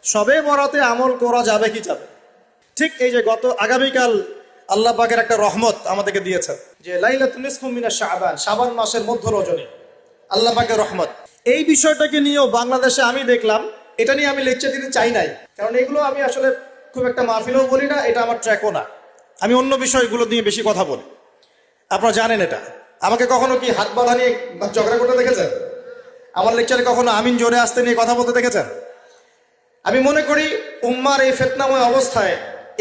সবে বরাতে আমল করা যাবে কি যাবে? ঠিক এই যে আগামীকাল আল্লাহ পাকের একটা রহমত আমাদেরকে দিয়েছেন যে লাইলাতুন নিসফু মিনাশ শাবান, শাবান মাসের মধ্য রজনী, আল্লাহ পাকের রহমত। এই বিষয়টাকে নিয়েও বাংলাদেশে আমি দেখলাম, এটা নিয়ে আমি লেকচার দিতে চাই নাই, কারণ এগুলো আমি আসলে খুব একটা মাহফিলেও বলি না, এটা আমার ট্র্যাকও না। আমি অন্য বিষয়গুলো নিয়ে বেশি কথা বলি, আপনারা জানেন এটা। আমাকে কখনো কি হাত বাঁধা নিয়ে ঝগড়া করতে দেখেছেন? আমার লেকচারে কখনো আমিন জোরে আসতে নিয়ে কথা বলতে দেখেছেন? আমি মনে করি উম্মার এই ফিতনাময় অবস্থায়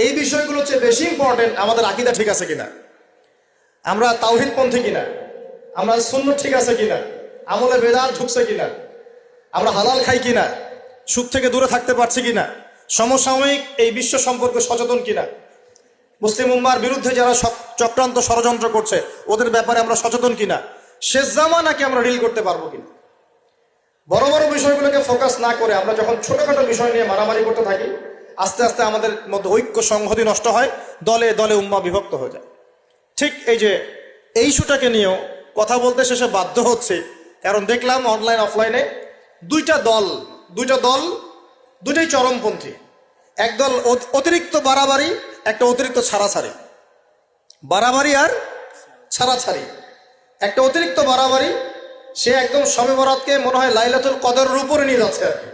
এই বিষয়গুলো চেয়ে বেশি ইম্পর্টেন্ট আমাদের আকীদা ঠিক আছে কিনা, আমরা তাওহীদ পন্থী কিনা, আমরা সুন্নাত ঠিক আছে কিনা, আমলে বেদাত ঢুকছে কিনা, আমরা হালাল খাই কিনা, সুদ থেকে দূরে থাকতে পারছি কিনা, সমসাময়িক এই বিশ্ব সম্পর্কে সচেতন কিনা, মুসলিম উম্মার বিরুদ্ধে যারা চক্রান্ত ষড়যন্ত্র করছে ওদের ব্যাপারে আমরা সচেতন কিনা, শেষ জামানাকে আমরা ডিল করতে পারবো কিনা। বড় বড় বিষয়গুলোকে ফোকাস না করে আমরা যখন ছোটখাটো বিষয় নিয়ে মারামারি করতে থাকি, আস্তে আস্তে আমাদের মধ্যে ঐক্য সংহতি নষ্ট হয়, দলে দলে উম্মা বিভক্ত হয়ে যায়। ঠিক এই যে এই ইস্যুটাকে নিয়েও কথা বলতে শেষে বাধ্য হচ্ছে, কারণ দেখলাম অনলাইন অফলাইনে দুইটা দল দুটাই চরমপন্থী। একদল অতিরিক্ত বাড়াবাড়ি, একটা অতিরিক্ত ছাড়াছাড়ি, বাড়াবাড়ি আর ছাড়াছাড়ি। একটা অতিরিক্ত বাড়াবাড়ি, সে একদম শবে বরাতকে মনে হয় লাইলাতুল কদরের উপরে নিয়ে যাচ্ছে আর কি।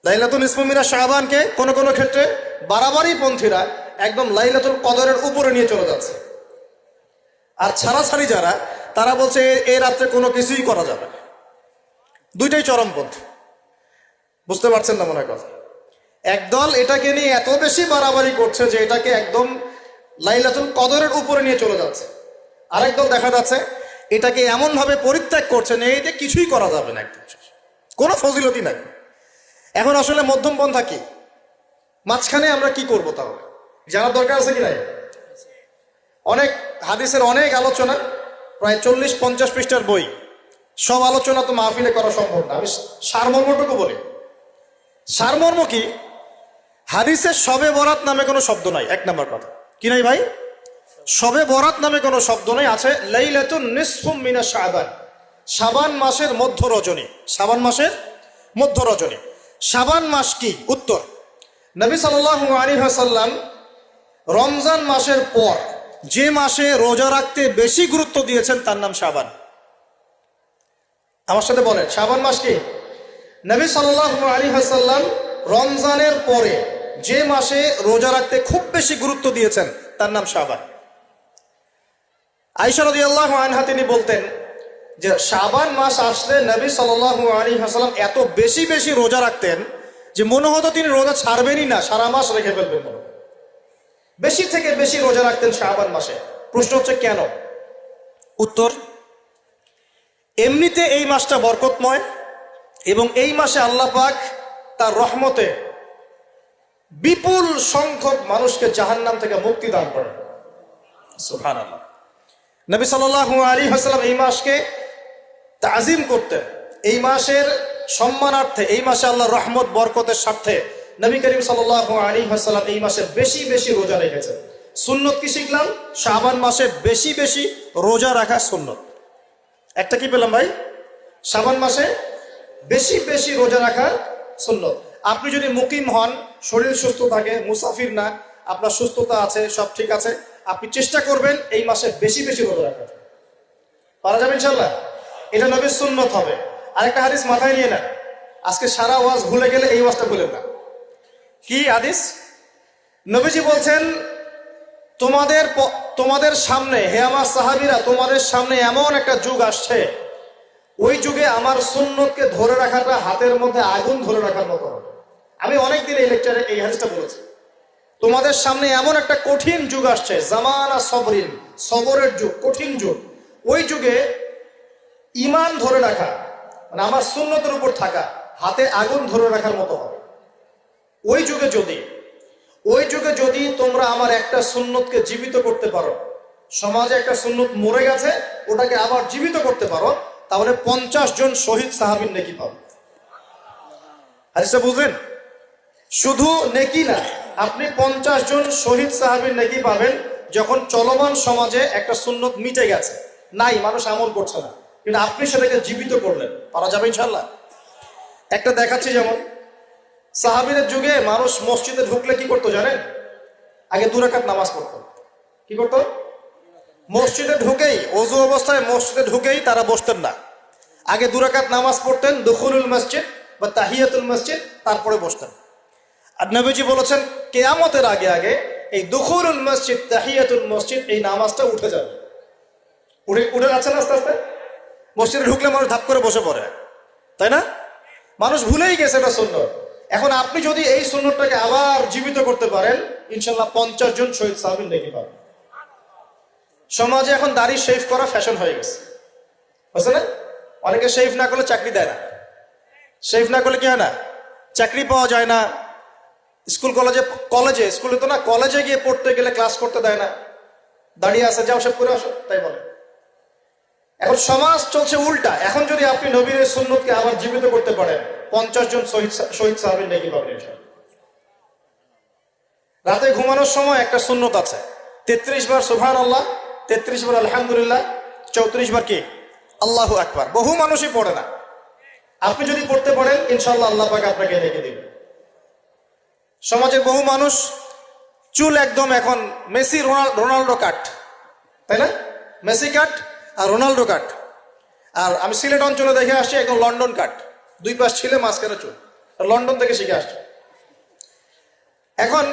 লাইলাতুল নিসফু মিনাশ শাবানকে কোনো কোনো ক্ষেত্রে বাড়াবাড়ি পন্থীরা একদম লাইলাতুল কদরের উপরে নিয়ে চলে যাচ্ছে। আর ছাড়াছাড়ি যারা, তারা বলছে এই রাত্রে কোনো কিছুই করা যাবে না। দুইটাই চরমপন্থী, বুঝতে পারছেন না মনে হয় কথা। একদল এটাকে নিয়ে এত বেশি বাড়াবাড়ি করছে যে এটাকে একদম লাইলাতুল কদরের উপরে নিয়ে চলে যাচ্ছে। আরেক দল দেখা যাচ্ছে এটাকে এমনভাবে পরিত্যাগ করছে না, এইটা কিছুই করা যাবে না, একদম কোনো ফজিলতি নাই। এখন আসলে মধ্যম পন্থা কি, মাঝখানে আমরা কি করব? তাহলে জানার দরকার আছে কি নাই? অনেক হাদিসের অনেক আলোচনা, প্রায় 40-50 পৃষ্ঠার বই, সব আলোচনা তো মাহফিলে করা সম্ভব না। আমি সারমর্মটুকু বলি। সারমর্ম কি? হাদিসের শবে বরাত নামে কোনো শব্দ নাই, এক নাম্বার কথা। কি নাই ভাই? শবে বরাত নামে কোনো শব্দ নেই, আছে লাইলাতুন নিসফু মিনাশ শাবান, শাবান মাসের মধ্য রজনী। শাবান মাসের মধ্য রজনী। শাবান মাস কি? উত্তর, নবী সাল্লাল্লাহু আলাইহি ওয়াসাল্লাম রমজান মাসের পর যে মাসে রোজা রাখতে বেশি গুরুত্ব দিয়েছেন তার নাম শাবান। আমার সাথে বলেন, শাবান মাস কি? নবী সাল্লাল্লাহু আলাইহি ওয়াসাল্লাম রমজানের পরে যে মাসে রোজা রাখতে খুব বেশি গুরুত্ব দিয়েছেন তার নাম শাবান। আয়েশা রাদিয়াল্লাহু আনহা তিনি বলতেন যে শাবান মাস আসলে নবী সাল্লাল্লাহু আলাইহি ওয়াসাল্লাম এত বেশি বেশি রোজা রাখতেন যে মনে হতো তিনি রোজা ছাড়বেনই না, সারা মাস রেখে ফেলবেন। বেশি থেকে বেশি রোজা রাখতেন শাবান মাসে। প্রশ্ন হচ্ছে কেন? উত্তর, এমনিতে এই মাসটা বরকতময় এবং এই মাসে আল্লাহ পাক তার রহমতে বিপুল সংখ্যক মানুষকে জাহান্নাম থেকে মুক্তি দান করেন। সুবহানাল্লাহ। নবী সাল্লাল্লাহু আলাইহি ওয়াসাল্লাম এই মাসকে তাজিম করতেন। এই মাসের সম্মানার্থে, এই মাসে আল্লাহর রহমত বরকতের স্বার্থে নবী করিম সাল্লাল্লাহু আলাইহি ওয়াসাল্লাম এই মাসে বেশি বেশি রোজা রেখেছেন। সুন্নত কি শিখলাম? শাবান মাসে বেশি বেশি রোজা রাখা সুন্নত। একটা কি পেলাম ভাই? শাবান মাসে বেশি বেশি রোজা রাখা সুন্নত। আপনি যদি মুকিম হন, শরীর সুস্থ থাকে, মুসাফির না, আপনার সুস্থতা আছে, সব ঠিক আছে, আপনি চেষ্টা করবেন এই মাসে বেশি বেশি রোজা রাখার। পারা যাবে ইনশাল্লাহ। এটা নবীর সুন্নত হবে। আরেকটা হাদিস মাথায় নিয়ে নেন, আজকে সারা ওয়াজ ভুলে গেলে এই ওয়াজটা ভুলেন না। কি হাদিস? নবীজি বলছেন, তোমাদের সামনে, হে আমার সাহাবীরা, তোমাদের সামনে এমন একটা যুগ আসছে, ওই যুগে আমার সুন্নতকে ধরে রাখাটা হাতের মধ্যে আগুন ধরে রাখার মতো হবে। আমি অনেকদিন এই লেকচারে এই হাদিসটা বলেছি। তোমাদের সামনে এমন একটা কঠিন যুগ আসছে, জামানা সবরিন, সবরের যুগ, কঠিন যুগ। ওই যুগে ঈমান ধরে রাখা, মানে আমার সুন্নতের উপর থাকা, হাতে আগুন ধরে রাখার মতো হবে। ওই যুগে যদি তোমরা আমার একটা সুন্নতকে জীবিত করতে পারো, সমাজে একটা সুন্নত মরে গেছে, ওটাকে আবার জীবিত করতে পারো, তাহলে 50 জন শহীদ সাহাবীর নেকি পাবে। হাদিসটা বুঝলেন? শুধু নেকি না, আপনি 50 জন শহীদ সাহাবীর নেকি পাবেন যখন চলমান সমাজে একটা সুন্নত মিটে গেছে, নাই, মানুষ আমল করছে না, কিন্তু আপনি সেটাকে জীবিত করলেন। পারা যাবে ইনশাল্লাহ। একটা দেখাচ্ছি, যেমন সাহাবীদের যুগে মানুষ মসজিদে ঢুকলে কি করতো জানেন? আগে 2 রাকাত নামাজ পড়তো। কি করতো? মসজিদে ঢুকেই, ওযু অবস্থায় মসজিদে ঢুকেই তারা বসতেন না। আগে 2 রাকাত নামাজ পড়তেন, দুখুলুল মসজিদ বা তাহিয়াতুল মসজিদ, তারপরে বসতেন। আর নবীজি বলেছেন কিয়ামতের আগে আগে এই দুখুলুল মসজিদ, তাহিয়াতুল মসজিদ, এই নামাজটা উঠে যাবে। উঠে যাচ্ছে না আস্তে আস্তে। মসজিদে ঢুকলে মানুষ ধাপ করে বসে পড়ে, তাই না? মানুষ ভুলেই গেছে এটা সুন্নত। এখন আপনি যদি এই সুন্নতটাকে আবার জীবিত করতে পারেন, ইনশাল্লাহ 50 জন শহীদ সাহাবীর নেকি পাবেন। সমাজে এখন দাড়ি শেভ করা ফ্যাশন হয়ে গেছে, বুঝছে না? অনেকে শেভ না করলে চাকরি দেয় না। শেভ না করলে কি হয় না? চাকরি পাওয়া যায় না। স্কুলে তো না, কলেজে গিয়ে পড়তে গেলে ক্লাস করতে দেয় না। দাঁড়িয়ে আছে, যাও শেভ করে আসো, তাই বলে। এখন সমাজ চলছে উল্টা। এখন যদি আপনি নবীর সুন্নতকে আবার জীবিত করতে পারেন, 50 জন শহীদ সাহাবীর নেকি পাবেন ইনশাআল্লাহ। রাতে ঘুমানোর সময় একটা সুন্নত আছে, 33 বার সুবহানাল্লাহ, 33 বার আলহামদুলিল্লাহ, 34 বার কি আল্লাহু আকবার। বহু মানুষই পড়ে না। আপনি যদি পড়তে পারেন, ইনশাআল্লাহ আল্লাহ পাক আপনাকে রেখে দিবেন। সমাজের বহু মানুষ চুল একদম এখন মেসি রোনাল্ডো কাট, তাই না? মেসি কাট আর রোনাল্ডো কাট। আর আমি সিলেট অঞ্চলে দেখে আসছি একদম লন্ডন কাট, 2 পাশ ছিলে মাঝখানে চুল। লন্ডন থেকে শিখে আসছে। এখন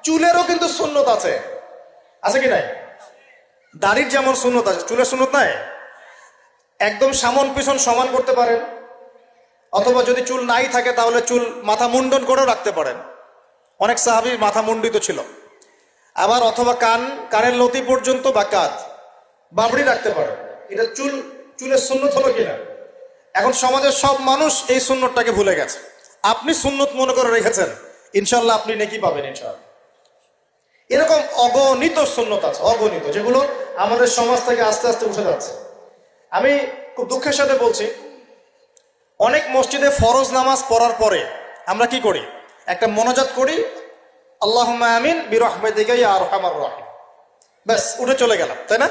চুলেরও কিন্তু সুন্নত আছে, আছে কি নাই? দাড়ির যেমন সুন্নত আছে, চুলের সুন্নত নাই। একদম সামন পিছন সমান করতে পারেন, অথবা যদি চুল নাই থাকে তাহলে চুল মাথা মুন্ডন করেও রাখতে পারেন। অনেক সাহাবীর মাথা মুন্ডিত ছিল। আবার অথবা কানের লতি পর্যন্ত বা কাঁধ বাবড়ি রাখতে পারেন। এটা চুলের সুন্নত হলো কিনা? এখন সমাজের সব মানুষ এই সুন্নতটাকে ভুলে গেছে। আপনি সুন্নত মনে করে রেখেছেন, ইনশাল্লাহ আপনি নেকি পাবেন ইনশাআল্লাহ। এরকম অগণিত সুন্নত আছে, অগণিত, যেগুলো আমাদের সমাজ থেকে আস্তে আস্তে উঠে যাচ্ছে। আমি খুব দুঃখের সাথে বলছি, অনেক মসজিদে ফরজ নামাজ পড়ার পরে আমরা কি করি? একটা মোনাজাত করি, আল্লাহুম্মা আমিন বিরহমাতিকা ইয়া আরহামার রাহিম। ব্যাস, উঠে চলে গেলাম, তাই না?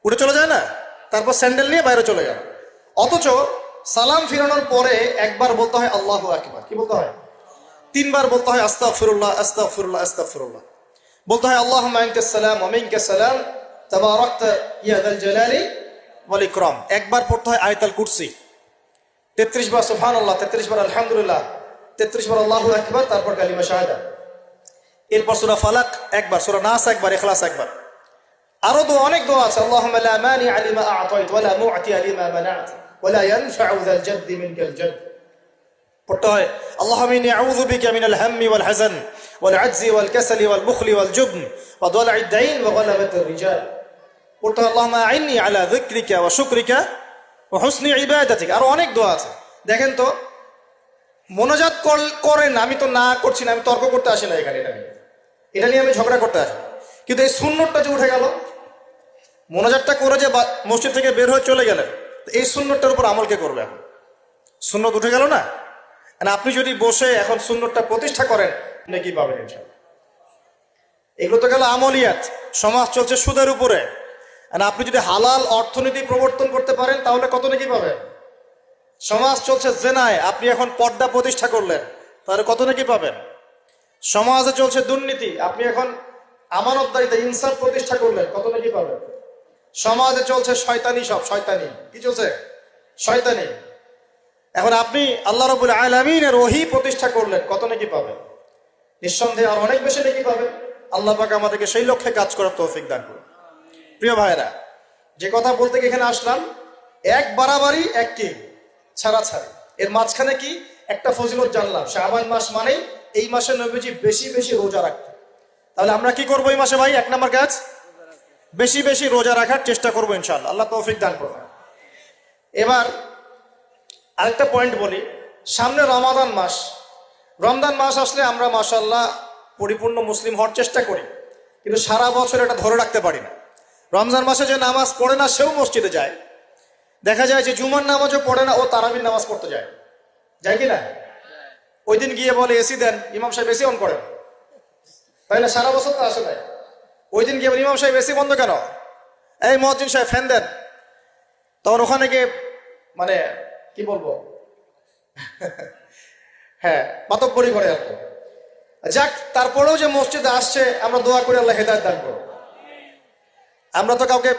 উঠে চলে যায় না? তারপর স্যান্ডেল নিয়ে বাইরে চলে গেল। অথচ সালাম ফিরানোর পরে একবার বলতে হয় আল্লাহু আকবার। কি বলতে হয়? 3 বার বলতে হয় আস্তাগফিরুল্লাহ, আস্তাগফিরুল্লাহ, আস্তাগফিরুল্লাহ। বলতে হয় আল্লাহুম্মা আনতাস সালাম ওয়া মিনকাস সালাম তাবারাকতা ইয়া যাল জালালি ওয়াল ইকরাম। একবার পড়তে হয় আয়াতুল কুরসি, 33 বার সুবহানাল্লাহ, 33 বার আলহামদুলিল্লাহ, 33 বার আল্লাহু আকবার, তারপর কালিমা শাহাদা। এরপর সূরা ফালাক একবার, সূরা নাস একবার, ইখলাস একবার। আরো অনেক দোয়া আছে। আল্লাহুম্মা লা মানিআ লিমা আ'তাইত ওয়া লা মু'তিয়া লিমা মানা'ত ওয়া লা ইয়ানফা'ু যাল জাদ্দি মিনকাল জাদ। পড়তে হয় আল্লাহুম্মা ইন্নী আউযু বিকা মিনাল হাম্মি ওয়াল হাযান ওয়াল আজজি ওয়াল কাসালি ওয়াল বুখলি ওয়াল জুবন ওয়া দালা'id দাইন ওয়া গালাবাতির রিজাল। পড়তে হয় আল্লাহুম্মা আ'ইন্নী আলা যিকরিকা ওয়া শুকরিকা ওয়া হুসনি ইবাদাতিক। আরো অনেক দোয়া আছে। দেখেন তো, মোনাজাত করেন, আমি তো না করছি না, আমি তর্ক করতে আসি না এখানে, এটা নিয়ে আমি ঝগড়া করতে আসি। কিন্তু এই সুন্নতটা যে উঠে গেল, মোনাজাতটা করে যে মসজিদ থেকে বের হয়ে চলে গেলেন, এই সুন্নতটার উপর আমল কে করবে? এখন সুন্নত উঠে গেল না? আপনি যদি বসে এখন সুন্নতটা প্রতিষ্ঠা করেন, নেকি পাবেন ইনশাআল্লাহ। এগুলো তো গেল আমলিয়াত। সমাজ চলছে সুদের উপরে। আপনি যদি হালাল অর্থনীতি প্রবর্তন করতে পারেন, তাহলে কত নেকি পাবেন? সমাজ চলছে জেনায়, আপনি এখন পর্দা প্রতিষ্ঠা করলেন, তাহলে কত নেকি পাবেন? সমাজে চলছে দুর্নীতি, আপনি এখন আমানতদারিতা, ইনসাফ প্রতিষ্ঠা করলেন, কত নাকি পাবেন? সমাজে চলছে শয়তানি, সব শয়তানি। কি চলছে? শয়তানি। এখন আপনি আল্লাহ রাব্বুল আলামিনের ওহী প্রতিষ্ঠা করলেন, কত নাকি পাবেন? নিঃসন্দেহে আর অনেক বেশি নাকি পাবেন। আল্লাহ পাক আমাদেরকে সেই লক্ষ্যে কাজ করার তৌফিক দান করুন। প্রিয় ভাইরা, যে কথা বলতে এখানে আসলাম, এক বাড়াবাড়ি, এক কি ছাড়াছাড়ি, এর মাঝখানে কি একটা ফজিলত জানলাম। শাবান মাস মানেই এই মাসে নবীজি বেশি বেশি রোজা রাখতেন। তাহলে আমরা কি করবো এই মাসে ভাই? 1 নম্বর কাজ, বেশি বেশি রোজা রাখার চেষ্টা করবো ইনশাআল্লাহ। আল্লাহ তৌফিক দান করবেন। এবার আরেকটা পয়েন্ট বলি, সামনে রমাদান মাস। রমজান মাস আসলে আমরা মাশাআল্লাহ পরিপূর্ণ মুসলিম হওয়ার চেষ্টা করি, কিন্তু সারা বছর এটা ধরে রাখতে পারি না। রমজান মাসে যে নামাজ পড়ে না, সেও মসজিদে যায়। দেখা যায় যে জুমার নামাজও পড়ে না, ও তারাবির নামাজ পড়তে যায়। যায় কি না? ওই দিন গিয়ে বলে এসি দেন, ইমাম সাহেব এসি অন করেন, তাই না? সারা বছর তো আসে নাই। ওই দিন গিয়ে ইমাম সাহেব এসি বন্ধ কেন? এই মুয়াজ্জিন সাহেব ফ্যান দেন। তখন ওখানে গিয়ে কি বলবো, হ্যাঁ, মাতব্বরি করে আর কি। যাক, তারপরেও যে মসজিদে আসছে আমরা দোয়া করি আল্লাহ হেদায়েত দান করুন। আমরা তো কাউকে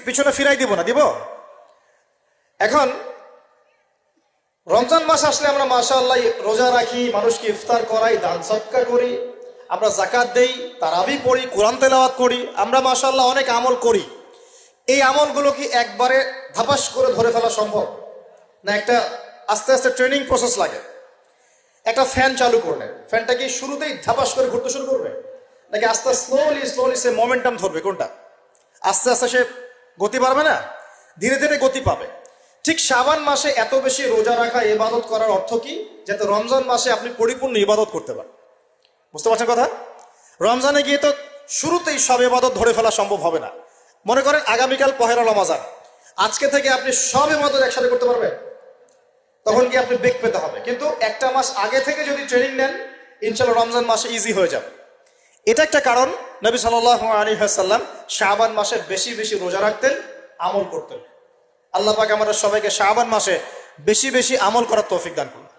পিছনে ফিরাই দিব না, দিব? এখন রমজান মাস আসলে আমরা মাশাআল্লাহ রোজা রাখি, মানুষকে ইফতার করাই, দান সদকা করি, আমরা যাকাত দেই, তারাবি পড়ি, কোরআন তেলাওয়াত করি, আমরা মাশাআল্লাহ অনেক আমল করি। এই আমলগুলো কি একবারে ধাপাস করে ধরে ফেলা সম্ভব? না একটা আস্তে আস্তে ট্রেনিং প্রসেস লাগে? একটা ফ্যান চালু করলে ফ্যানটা কি শুরুতেই ধাপাস করে ঘুরতে শুরু করবে, নাকি আস্তে স্লোলি স্লোলি সে মোমেন্টাম ধরবে? কোনটা? আস্তে আস্তে সে গতি পাবে না, ধীরে ধীরে গতি পাবে। ঠিক শাবান মাসে এত বেশি রোজা রাখা, ইবাদত করার অর্থ কি? যাতে রমজান মাসে আপনি পরিপূর্ণ ইবাদত করতে পারেন। বুঝতে পারছেন কথা? রমজানে গিয়ে তো শুরুতেই সব ইবাদত ধরে ফেলা সম্ভব হবে না। মনে করেন আগামীকাল পহেলা রমাজান, আজকে থেকে আপনি সব ইবাদত একসাথে করতে পারবেন? তখন কি আপনি বেগ পেতে হবে। কিন্তু একটা মাস আগে থেকে যদি ট্রেনিং নেন, ইনশাআল্লাহ রমজান মাসে ইজি হয়ে যাবে। এটা একটা কারণ নবী সাল্লাল্লাহু আলাইহি ওয়াসাল্লাম শাবান মাসে বেশি বেশি রোজা রাখতেন, আমল করতেন। আল্লাহ পাক আমাদের সবাইকে শাবান মাসে বেশি বেশি আমল করার তৌফিক দান করুন,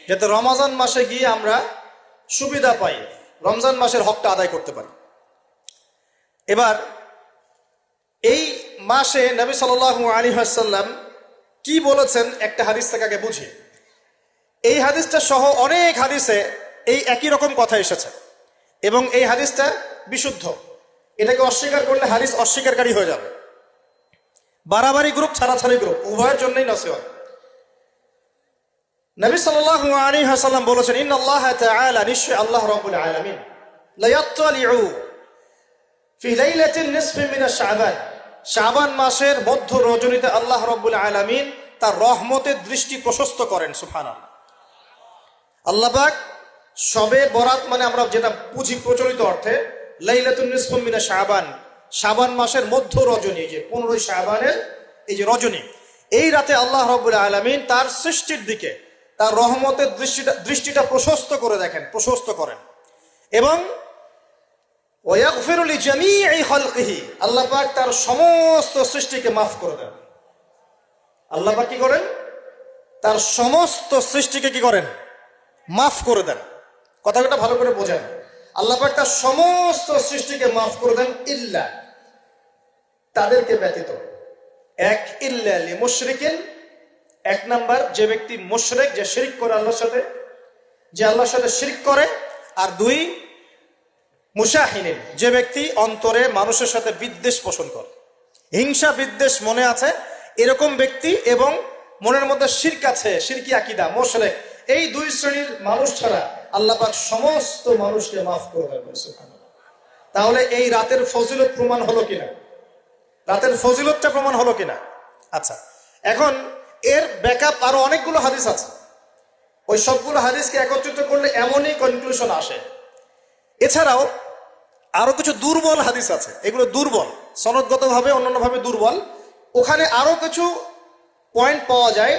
যাতে রমজান মাসে গিয়ে আমরা সুবিধা পাই, রমজান মাসের হকটা আদায় করতে পারি। এবার এই মাসে নবী সাল্লাল্লাহু আলাইহি ওয়াসাল্লাম কি বলেছেন একটা হাদিস থেকে আগে বুঝি। এই হাদিসটা সহ অনেক হাদিসে এই একই রকম কথা এসেছে এবং এই হাদিসটা বিশুদ্ধ। এটাকে অস্বীকার করলে হাদিস অস্বীকারী হয়ে যাবে। বাড়াবাড়ি গ্রুপ, ছাড়াছাড়ি গ্রুপ, উভয়ের জন্যই নসিহত। নবী সাল্লাল্লাহু আলাইহি ওয়াসাল্লাম বলেছেন, ইন্নাল্লাহ তাআলা, নিশ্চয় আল্লাহ রাব্বুল আলামিন, লা ইয়াত্তালিউ ফি লাইলাতিন নিসফি মিন শাবান, শাবান মাসের মধ্য রজনীতে আল্লাহ রাব্বুল আলামিন তার রহমতের দৃষ্টি প্রশস্ত করেন। সুবহানাল্লাহ। আল্লাহ পাক শবে বরাত মানে আমরা যেটা বুঝি প্রচলিত অর্থে, লাইলাতুন নিসফি মিন শাবান, শাবান মাসের মধ্য রজনী, যে 15 শাবানের এই যে রজনী, এই রাতে আল্লাহ রাব্বুল আলামিন তার সৃষ্টির দিকে তার রহমতের দৃষ্টিটা প্রশস্ত করে দেখেন, প্রশস্ত করেন। এবং ওয়াগফিরু লিজামিই খালকিহি, আল্লাহ পাক তার সমস্ত সৃষ্টিকে মাফ করে দেন। আল্লাহ পাক কি করেন? তার সমস্ত সৃষ্টিকে কি করেন? মাফ করে দেন। কথাটা ভালো করে বোঝেন। আল্লাহ পাক তার সমস্ত সৃষ্টিকে মাফ করে দেন, ইল্লা, তাদেরকে ব্যতীত। এক, ইল্লা লিমুশরিকিন, এক নাম্বার যে ব্যক্তি মুশরিক, যে শিরক করে আল্লাহর সাথে, যে আল্লাহর সাথে শিরক করে। আর দুই, মুশাহিনিন, যে ব্যক্তি অন্তরে মানুষের সাথে বিদ্বেষ পোষণ করে, হিংসা বিদ্বেষ মনে আছে এরকম ব্যক্তি, এবং মনের মধ্যে শিরক আছে, শিরকি আকীদা, মুশরিক, এই দুই শ্রেণীর মানুষ ছাড়া আল্লাহ পাক সমস্ত মানুষকে মাফ করে দেবেন। সুবহানাল্লাহ। তাহলে এই রাতের ফজিলত প্রমাণ হলো কিনা? রাতের ফজিলতটা প্রমাণ হলো কিনা? আচ্ছা, এখন এর ব্যাকআপ আরো অনেকগুলো হাদিস আছে। ওই সবগুলো হাদিসকে একত্রিত করলে এমনই কনক্লুশন আসে। এছাড়াও আরো কিছু দুর্বল হাদিস আছে, এগুলো দুর্বল, সনদগতভাবে অন্যান্যভাবে দুর্বল। ওখানে আরো কিছু পয়েন্ট পাওয়া যায়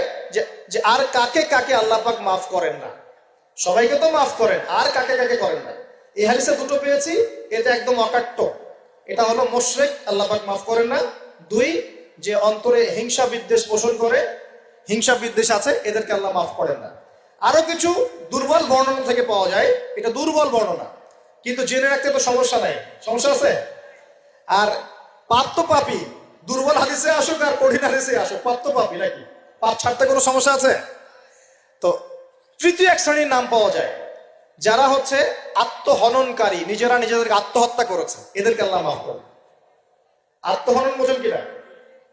যে আর কাকে কাকে আল্লাহ পাক মাফ করেন না। সবাইকে তো মাফ করেন, আর কাকে কাকে করেন না। এই হাদিসে দুটো পেয়েছি, এটা একদম অকাট্য। এটা হলো মুশরিক, আল্লাহ পাক মাফ করেন না। দুই, যে অন্তরে হিংসা বিদ্বেষ পোষণ করে, হিংসা বিদ্বেষ আছে, এদেরকে আল্লাহ মাফ করেন না। আরো কিছু দুর্বল বর্ণনা থেকে পাওয়া যায়, এটা দুর্বল বর্ণনা, কিন্তু জেনে রাখতে তো সমস্যা নাই। সমস্যা আছে? আর পাপ তো পাপি, দুর্বল হাদিসে আসুক আর কঠিন হাদিসে আসুক, পাপ তো পাপি নাকি? পাপ ছাড়তে কোনো সমস্যা আছে? তো তৃতীয় এক শ্রেণীর নাম পাওয়া যায়, যারা হচ্ছে আত্মহননকারী, নিজেরা নিজেদেরকে আত্মহত্যা করেছে, এদেরকে আল্লাহ মাফ করে। আত্মহনন বোঝেন কিনা?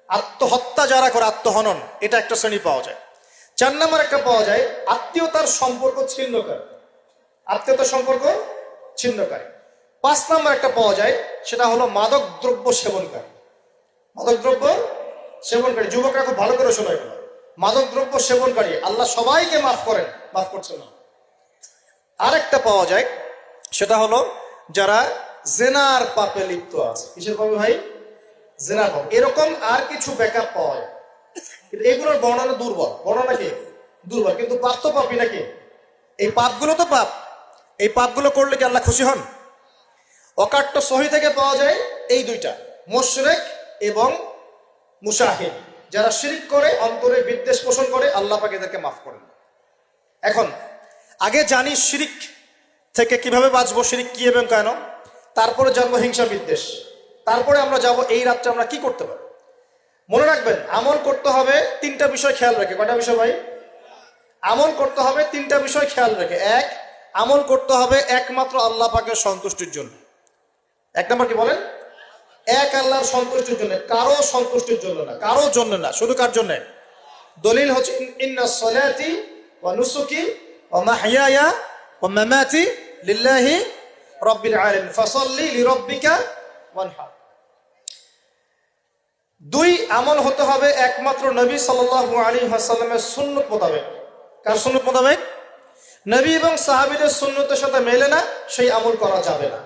আত্মহত্যা যারা করে, আত্মহনন, এটা একটা শ্রেণী পাওয়া যায়। 4 নম্বর একটা পাওয়া যায় আত্মীয়তার সম্পর্ক ছিন্নকারী, আত্মীয়তার সম্পর্ক ছিন্নকারী। 5 নম্বর একটা পাওয়া যায়, সেটা হলো মাদক দ্রব্য সেবনকারী। মাদক দ্রব্য সেবনকারী, যুবকরা খুব ভালো করে শোনায়, মাদক দ্রব্য সেবনকারী আল্লাহ সবাইকে মাফ করেন, মাফ করছেন না। আরেকটা পাওয়া যায়, সেটা হলো যারা জেনার পাপে লিপ্ত আছে। কিসের পাপে ভাই? জেনার পাপ। এরকম আর কিছু ব্যাকআপ পাওয়া যায়, কিন্তু এগুলোর বর্ণনা দুর্বল। বর্ণনা কি? দুর্বল, কিন্তু পাপ তো পাপই নাকি? এই পাপগুলো তো পাপ, এই পাপগুলো করলে কি আল্লাহ খুশি হন? অকাট্য সহি থেকে পাওয়া যায় এই দুইটা, মুশরিক এবং মুশাহিদ, যারা শিরক করে, অন্তরে বিদ্বেষ পোষণ করে, আল্লাহ পাক এদেরকে মাফ করেন। এখন আগে জানি শিরিক থেকে কিভাবে বাঁচবো, শিরিক কি এবং কেন, তারপরে জানবো হিংসা বিদ্বেষ, তারপরে আমরা যাব এই রাত্রে আমরা কি করতে পারি। মনে রাখবেন, আমল করতে হবে তিনটা বিষয় খেয়াল রেখে। কয়টা বিষয় ভাই? আমল করতে হবে তিনটা বিষয় খেয়াল রেখে। এক, আমল করতে হবে একমাত্র আল্লাহ পাকের সন্তুষ্টির জন্য। এক নম্বর কি বলেন? এক আল্লাহর সন্তুষ্টির জন্য, কারো সন্তুষ্টির জন্য না, কারো জন্য না, শুধু কার জন্য? দলিল হচ্ছে ইন্নাস সালাতি ওয়া নুসুকি ওয়া মাহইয়ায়া ওয়া মামাতি লিল্লাহি রাব্বিল আলামিন ফাসাল্লি লিরাব্বিকা ওয়ানহার। দুই, আমল হতে হবে একমাত্র নবী সাল্লাল্লাহু আলাইহি ওয়াসাল্লামের সুন্নাত মোতাবেক। কার সুন্নাত মোতাবেক? নবী এবং সাহাবীদের সুন্নতের সাথে মেলে না, সেই আমল করা যাবে না।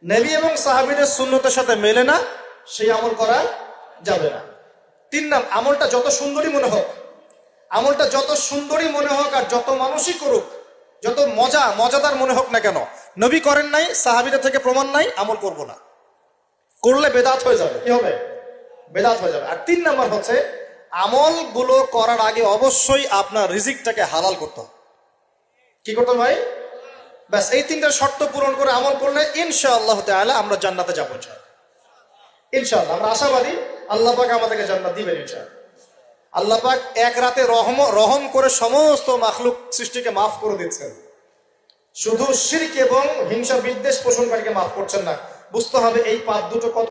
নবী এবং সাহাবীদের সুন্নতের সাথে মেলে না, সেই আমল করা যাবে না। তিন নাম্বার, আমলটা যত সুন্দরী মনে হোক, আমলটা যত সুন্দরী মনে হোক আর যত মানুষই করুক, যত মজাদার মনে হোক না কেন, নবী করেন নাই, সাহাবীদের থেকে প্রমাণ নাই, আমল করব না। করলে বেদাত হয়ে যাবে। কি হবে? বেদাত হয়ে যাবে। আর তিন নাম্বার হচ্ছে, আমলগুলো করার আগে অবশ্যই আপনার রিজিকটাকে হালাল করতে হবে। কি করতে হবে ভাই? ব্যাস, এই তিনটা শর্ত পূরণ করে আমল করলে ইনশাআল্লাহ তাআলা আমরা জান্নাতে যাবো ইনশাআল্লাহ। আমরা আশাবাদী আল্লাহ পাক আমাদেরকে জান্নাত দিবেন ইনশাআল্লাহ। আল্লাহ পাক এক রাতে রহম করে সমস্ত মাখলুক সৃষ্টিকে মাফ করে দিচ্ছেন, শুধু শিরক এবং হিংসা বিদ্বেষ পোষণকারীকে মাফ করছেন না। বুঝতে হবে এই পাপ দুটো কত